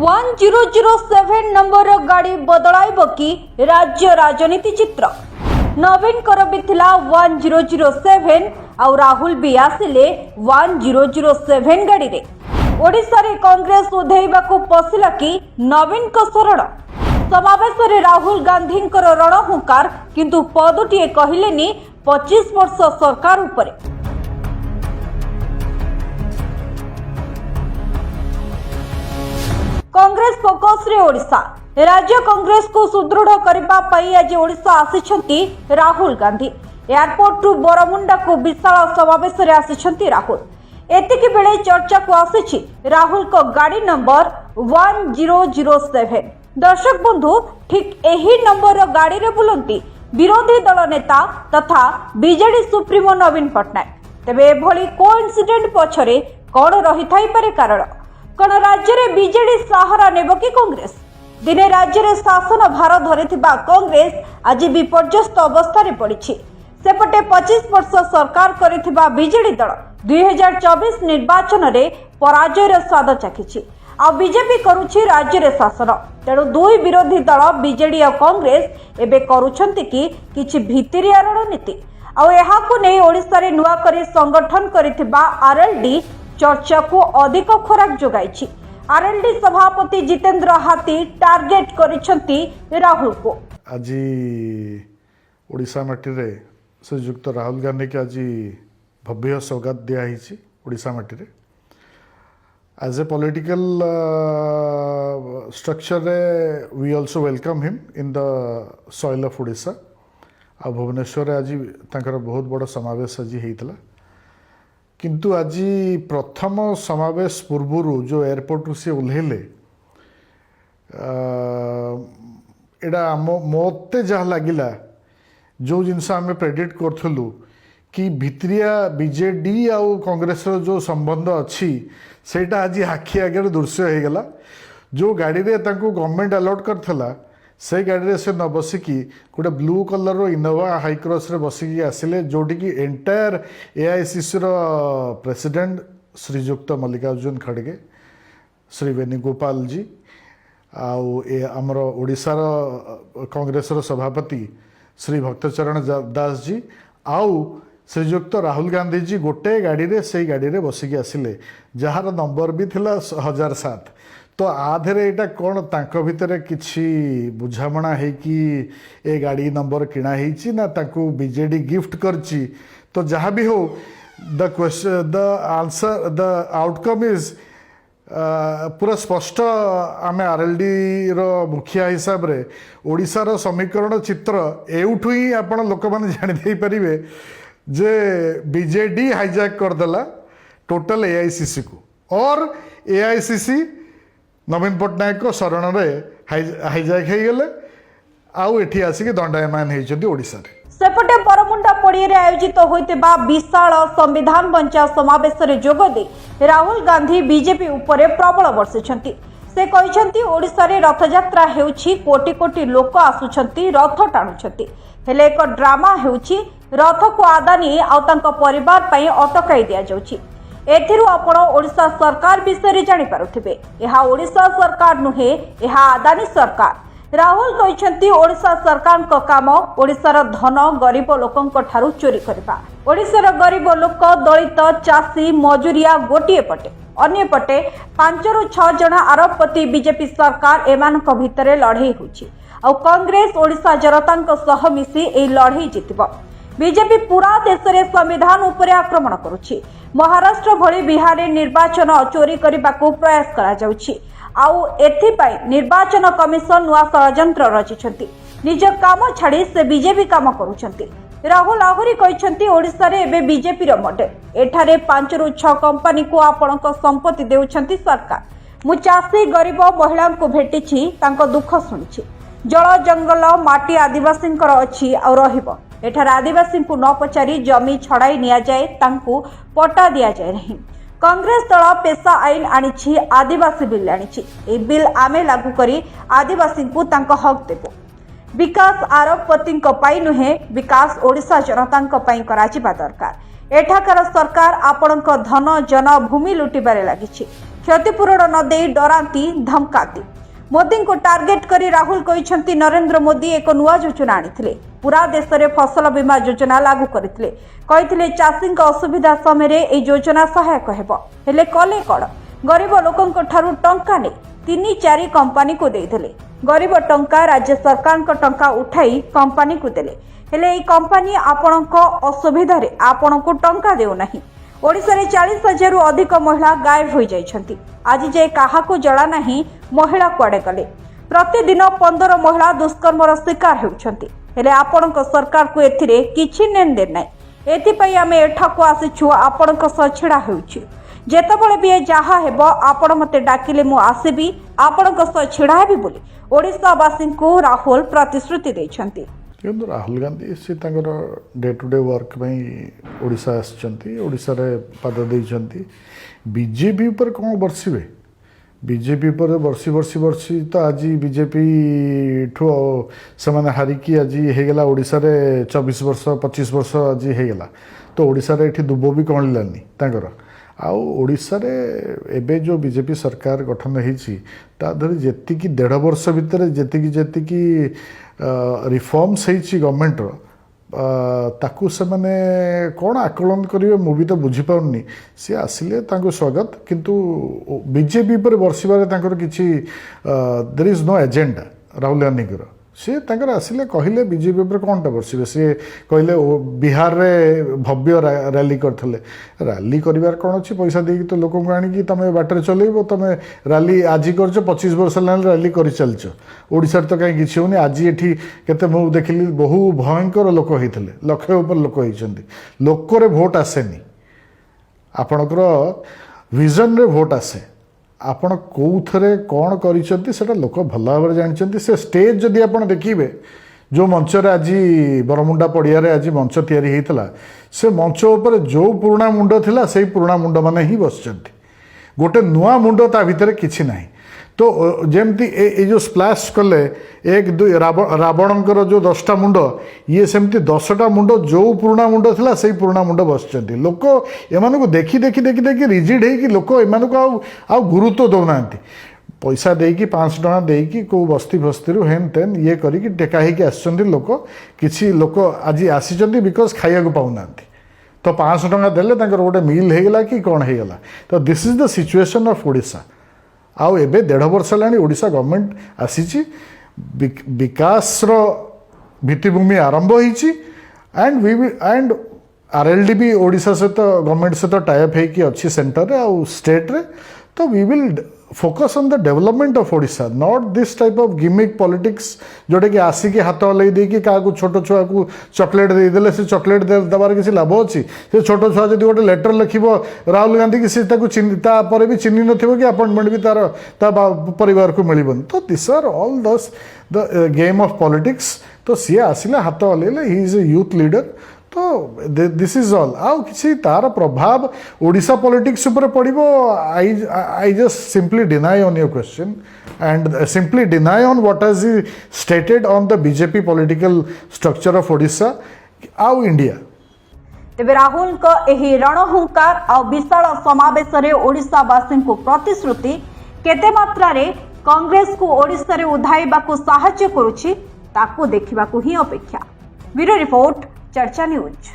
1007 number गाड़ी बदलाइब कि राज्य राजनीति चित्र। नवीन कर भी 1007 आउ राहुल भी आसिले 1007 गाड़ी रे। ओडिशा रे कांग्रेस उधेइबा को पसिला कि नवीन को शरण। समावेश रे राहुल गांधी रण हुंकार किंतु पदुटिए कहिलेनी 25 वर्ष सरकार उपरे। कांग्रेस फोकस रे ओडिशा। राज्य कांग्रेस को सुदृढ़ करबा पई आज ओडिशा आसिछंती राहुल गांधी। एयरपोर्ट टू बरमुंडा को विशाल समावेश रे आसिछंती राहुल। एतिकी बेले चर्चा को आसिछि राहुल को गाड़ी नंबर 1007। दर्शक बंधु ठीक एही नंबर गाड़ी रे बुलंती विरोधी दल नेता तथा बीजेडी सुप्रीमो नवीन पटनायक। तेबे एभली कोइन्सिडेंट पछरे कोन रही थाई पारे कारण? कौन राज्य में बीजेडी सहारा नेब कि कांग्रेस? दिने राज्य में शासन भार धरिथिबा कांग्रेस आज विपर्यस्त अवस्था रे पड़ी। सेपटे 25 वर्ष सरकार करिथिबा बीजेडी दल 2024 निर्वाचन रे पराजयर स्वाद चाखिछि। आ बीजेपी करुछि राज्य रे शासन। तेणु दुई विरोधी दल बीजेडी और कांग्रेस एबे करुछंती कि किछि भितरिया रणनीति। आ एहाकु नै ओडिसा रे नुवा करी संगठन करिथिबा आरएलडी चर्चा को अधिक खोराक जोगाई। आरएलडी सभापति जितेंद्र हाथी टार्गेट करिछंती राहुल को। आज ओडिशा माटी रे श्रीयुक्त राहुल गांधी के आज भव्य सौगात दिया ओडिशा माटी रे। एज ए पॉलिटिकल स्ट्रक्चर रे we also welcome him in the soil of Odisha. आ भुवनेश्वर आज तांकर बहुत बड़ समावेश आज हेइतला। किंतु आज प्रथम समावेश पूर्वर जो एयरपोर्ट से ओह्लैले एडा मते जहाँ लगिला जो जिनस आम प्रेडिक्ट करूँ कि भित्रिया बीजेडी आउ कांग्रेस जो संबंध अच्छी सेटा आज आखि आगे दृश्य हो गला। जो गाड़ी रे तांको गवर्नमेंट अलॉट करथला से गाड़ी रे से न बसिकी गोटे ब्लू कलर रो इनोवा हाईक्रॉस रे बसिकी आसिले जोटी की एंटायर एआईसीसी रो प्रेसिडेंट श्रीयुक्त मल्लिकार्जुन खड़गे, श्री वेणुगोपाल जी आउ आमर ओडिशा रो कांग्रेस रो सभापति श्री भक्तचरण दास जी आउ श्रीयुक्त राहुल गांधी जी गोटे गाड़ी रे से गाड़ी रे बसिकी आसिले जार नंबर भी थिला 1007। तो आधे यहाँ कौन तांको भितर किसी बुझामणा है कि ए गाड़ी नंबर किणा है ना तांको बीजेडी गिफ्ट करची। तो जहाँ भी हो the question the answer the outcome is पूरा स्पष्ट। आम आरएलडी रो मुखिया हिसाब रे ओडिशा रो समीकरण चित्र एउठु ही आपण लोक माने जानि देई परिबे जे बीजेडी हाईजैक करदेला टोटल एआईसीसी को और एआईसीसी नवीन पटनायक को शरण रे हाईजैक हो गले आउ एठी आसिक दंडायमान होइछथि ओडिसा रे। सेपटे बरमुंडा पड़िया रे आयोजित होइतेबा विशाल संविधान बंचा समावेश रे जोग दे राहुल गांधी बीजेपी उपरे प्रबल वर्षिछंती। से कहिछंती ओडिसा रे रथयात्रा हेउछि कोटी कोटी लोक आसुछंती रथ टाणुछंती हेले एक ड्रामा हेउछि रथ को आदानी आउ तांको परिवार पई अटकाई दिया जाउछि। एथिरु आपण ओडिशा सरकार विषय जानि पारुथिबे एहा ओडिशा सरकार नुहे एहा आदानी सरकार। राहुल कहिसंती ओडिशा सरकार को काम ओडिशार धन गरीब लोकंक ठारू चोरी करबा। ओडिशार गरीब लोक दलित चाषी मजूरिया गोटिए पटे अन्य पटे 5 ରୁ 6 जन आरोपपति बीजेपी सरकार एमानक भितरे लड़ाई होछि आ कांग्रेस ओडिशा जनतांक सह मिसी ए लड़ाई जितिबो। बीजेपी पूरा देश रे संविधान उपरे आक्रमण करुछि। महाराष्ट्र भली बिहार रे निर्वाचन चोरी करने को प्रयास करा जाउछि आउ एथिपाई निर्वाचन कमिशन नुआ षड्यंत्र रचिछंती। निज काम छाड़ी से बीजेपी काम करुछंती। राहुल आहुरी कहिछंती ओडिशा रे एबे बीजेपी रो मॉडल एठारे 5 ରୁ 6 कंपनी को आपणक संपत्ति देउछंती सरकार। मु चाषी गरीब महिला को भेटिछि तांको दुख सुनिछि। जल जंगल माटी आदिवासींकर अछि आ रहिबो। एठार आदिवासी को न पचारि जमी छड़ाई निया जाए तांको पट्टा दिया जाए नहीं। कांग्रेस दल पेशा आईन आनिछि आदिवासी बिल आनिछि। ए बिल आमे लागू करी आदिवासी को तांको हक देबो। विकास आरोपपतिंक पाई नुहे विकास ओडिशा जनतांक पाई कराजिबा दरकार। एठाकार सरकार आपणक धन जन भूमि लुटिबारे लागिछि। क्षतिपूरण न दे डराती धमकाती। मोदी को टार्गेट करी राहुल कहते नरेंद्र मोदी एक नुआ योजना आनी पूरा देश में फसल बीमा योजना लागू करते कहते चाषी असुविधा समय ये योजना सहायक हेले कले कौन गरीब लोकों टंका ने 3-4 कंपनी को देते गरीब टंका राज्य सरकार टंका उठाई कंपनी को देले हेले ये कंपनी आपण असुविधा आपण को टंका देउना। ओडिशा रे 40,000 रु अधिक महिला गायब हो जाइछंती। आज जे काहाको जड़ा नहीं महिला कुआडे गले। प्रतिदिन 15 महिला दुष्कर्मर शिकार होउछंती हेले आपणक सरकार को एथिरे किछि नेन देन नै। एथिपई आमे एठाको आसिछु आपणक सह छिड़ा होउछु। जेतेबेले भी जहा हेबो आपण मते डाकिले मु आसीबी आपणक सह छिड़ा हेबी बोली ओडिशावासी को राहुल प्रतिश्रुति दैछंती। କିନ୍ତୁ ରାହୁଲ ଗାନ୍ଧୀ ସେ ତାଙ୍କର ଡେ ଟୁ ଡେ ୱାର୍କ ପାଇଁ ଓଡ଼ିଶା ଆସିଛନ୍ତି, ଓଡ଼ିଶାରେ ପାଦ ଦେଇଛନ୍ତି। ବିଜେପି ଉପରେ କ'ଣ ବର୍ଷିବେ? ବିଜେପି ଉପରେ ବର୍ଷି ତ ଆଜି ବିଜେପିଠୁ ସେମାନେ ହାରିକି ଆଜି ହେଇଗଲା ଓଡ଼ିଶାରେ 24 ବର୍ଷ 25 ବର୍ଷ ଆଜି ହେଇଗଲା। ତ ଓଡ଼ିଶାରେ ଏଠି ଦୁବ ବି କଅଁଳିଲାନି ତାଙ୍କର। ଆଉ ଓଡ଼ିଶାରେ ଏବେ ଯେଉଁ ବିଜେପି ସରକାର ଗଠନ ହେଇଛି ତା ଦେହରେ ଯେତିକି 1.5 ବର୍ଷ ଭିତରେ ଯେତିକି रिफॉर्म्स ହେଇଛି ଗଭର୍ଣ୍ଣମେଣ୍ଟର ତାକୁ ସେମାନେ କ'ଣ ଆକଳନ କରିବେ ମୁଁ ବି ତ ବୁଝିପାରୁନି। ସିଏ ଆସିଲେ ତାଙ୍କୁ ସ୍ୱାଗତ, କିନ୍ତୁ ବିଜେପି ଉପରେ ବର୍ଷିବାରେ ତାଙ୍କର କିଛି there is no agenda Rahul ଗାନ୍ଧୀଙ୍କର। सी तांकर आसिले कहले बीजेपी पर कौनटा बसबे सी कहले बिहार रे भव्य रैली करथले। रैली करिवार कौन अच्छी पैसा देकी तो लोक आनिकी तुम बाटर चलैब तुम रैली आज कर 25 वर्ष रैली कर चलच ओडिशा तो कहीं किसी होनी। आज ये केते मु देखिली बहु भयंकर लोक होते लक्ष ऊपर लोक होती लोकरे भोट आसेनी आपणकर विजन रे भोट आसे आपण कौथरे कौन कर लोक भल भाव जानते। से स्टेज जदि आप देखिए जो मंच आज बरमुंडा पड़िया आज मंच तैयारी होता से मंच उपर जो पुराणा मुंड थिला से पुराणा मुंड माने ही बसचंती गोटे नुआ मुंड ता भितर किछि नाही। तो जेमती ए जो स्प्लैश कले 1-2 रावणकर जो 10टा मुंड ये सेमती 10टा मुंड जो पुराणा मुंड थिला से पुराणा मुंड बसचंती। लोक एमान को देखी देखी देखी देखी रिजिड है कि लोक एमान को आ गुरुत्व दौना पैसा देकी 500 टका देकी को बस्ती फस्ती हेन तेन ये करी टेका होगी आसचंती लोक किछि लोक आज आसीचंती बिकज खाइया को पाउना तो 500 टका देले तांकर गोटे मिल हेगला कि कौन हेगला। तो this is the situation of Odisha. आउ एबे 1.5 वर्ष हेलानी ओडिशा गवर्नमेंट आसीची विकासर भित्तिभूमि आरंभ होईची एंड आरएलडी भी ओडिशा सहित गवर्नमेंट सहित टाइप होईकी अच्छी सेंटर रे आउ स्टेट रे। तो we will focus on the development of Odisha not this type of gimmick politics जोटा कि आसिकी हाथ हल्ई देकी क्या छोट छुआ को चॉकलेट देदेले से चॉकलेट देवार किसी लाभ अच्छी से छोट छुआ जब गोटे लेटर लिखिब राहुल गांधी की तापर भी चिन्ह नथिबो कि अपॉइंटमेंट भी तार परिवार को मिलबन। तो this are all the game of politics. तो सी आसिले हाथ हल्ले he is a youth leader. तो दिस इज ऑल आउ किसी तार प्रभाव ओडिशा पॉलिटिक्स ऊपर पड़ो। I just simply deny on your question and simply deny on what has stated on the BJP political structure of Odisha आउ इंडिया। तेबे राहुल को एही रणहुंकार आ विशाल समावेश रे ओडिशावासी को प्रतिश्रुति केते मात्रा रे कांग्रेस को ओडिशा रे उधाइबा को सहायता करूछि ताकू देखिबा को ही अपेक्षा। ब्यूरो रिपोर्ट चर्चा न्यूज।